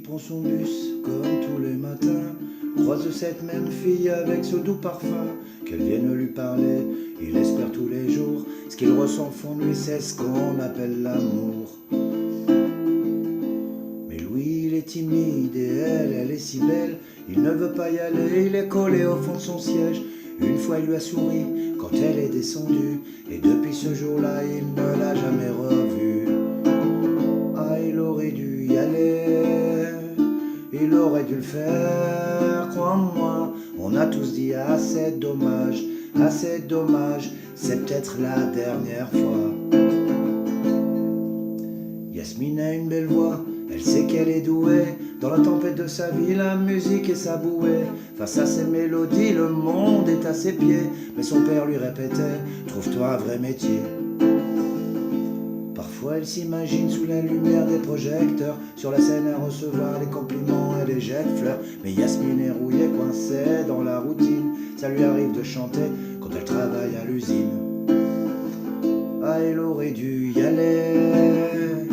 prend son bus comme tous les matins, croise cette même fille avec ce doux parfum, qu'elle vienne lui parler, il espère tous les jours. Ce qu'il ressent au fond de lui, c'est ce qu'on appelle l'amour. Mais lui, il est timide et elle est si belle, il ne veut pas y aller, il est collé au fond de son siège. Une fois il lui a souri quand elle est descendue, et depuis ce jour-là il ne l'a jamais revue. Ah, il aurait dû y aller, il aurait dû le faire, crois-moi. On a tous dit ah c'est dommage, c'est peut-être la dernière fois. Yasmine a une belle voix, elle sait qu'elle est douée. Dans la tempête de sa vie, la musique est sa bouée. Face à ses mélodies, le monde est à ses pieds. Mais son père lui répétait, trouve-toi un vrai métier. Parfois elle s'imagine sous la lumière des projecteurs, sur la scène à recevoir les compliments et les jets de fleurs. Mais Yasmine est rouillée, coincée dans la routine. Ça lui arrive de chanter quand elle travaille à l'usine. Ah, elle aurait dû y aller,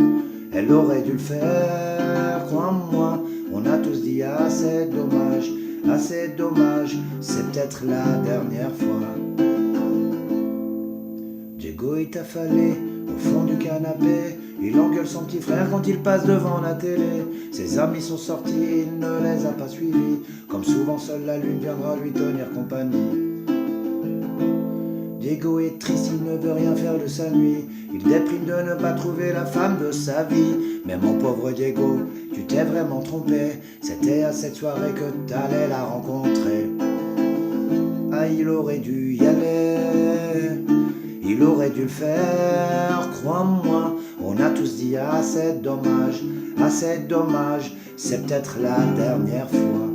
elle aurait dû le faire, crois-moi. On a tous dit ah c'est dommage, c'est peut-être la dernière fois. Diego est affalé au fond du canapé, il engueule son petit frère quand il passe devant la télé. Ses amis sont sortis, il ne les a pas suivis. Comme souvent seule la lune viendra lui tenir compagnie. Diego est triste, il ne veut rien faire de sa nuit. Il déprime de ne pas trouver la femme de sa vie. Mais mon pauvre Diego, tu t'es vraiment trompé. C'était à cette soirée que t'allais la rencontrer. Ah, il aurait dû y aller, il aurait dû le faire, crois-moi. On a tous dit ah c'est dommage, c'est peut-être la dernière fois.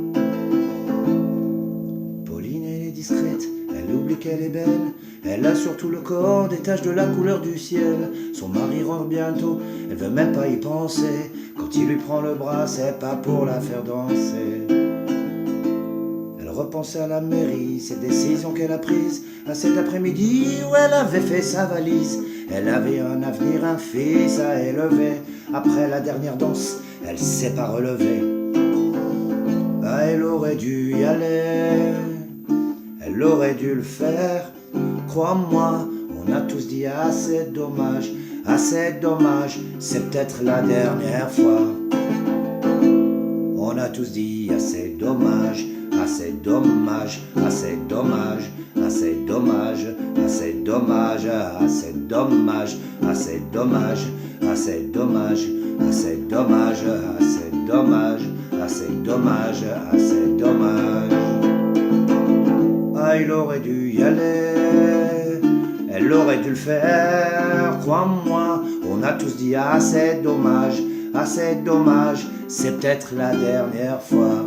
Pauline, elle est discrète, elle oublie qu'elle est belle. Elle a surtout le corps des taches de la couleur du ciel. Son mari rentre bientôt, elle veut même pas y penser. Quand il lui prend le bras, c'est pas pour la faire danser. Elle repense à la mairie, ces décisions qu'elle a prises, à cet après-midi où elle avait fait sa valise. Elle avait un avenir, un fils à élever. Après la dernière danse, elle s'est pas relevée. Ah, elle aurait dû y aller, elle aurait dû le faire, crois-moi. On a tous dit ah c'est dommage, c'est peut-être la dernière fois. On a tous dit ah c'est dommage, c'est dommage, c'est dommage, c'est dommage, c'est dommage, c'est dommage, c'est dommage, c'est dommage, c'est dommage, c'est dommage, c'est dommage, c'est dommage. Ah, il aurait dû y aller, elle aurait dû le faire, crois-moi. On a tous dit ah c'est dommage, c'est peut-être la dernière fois.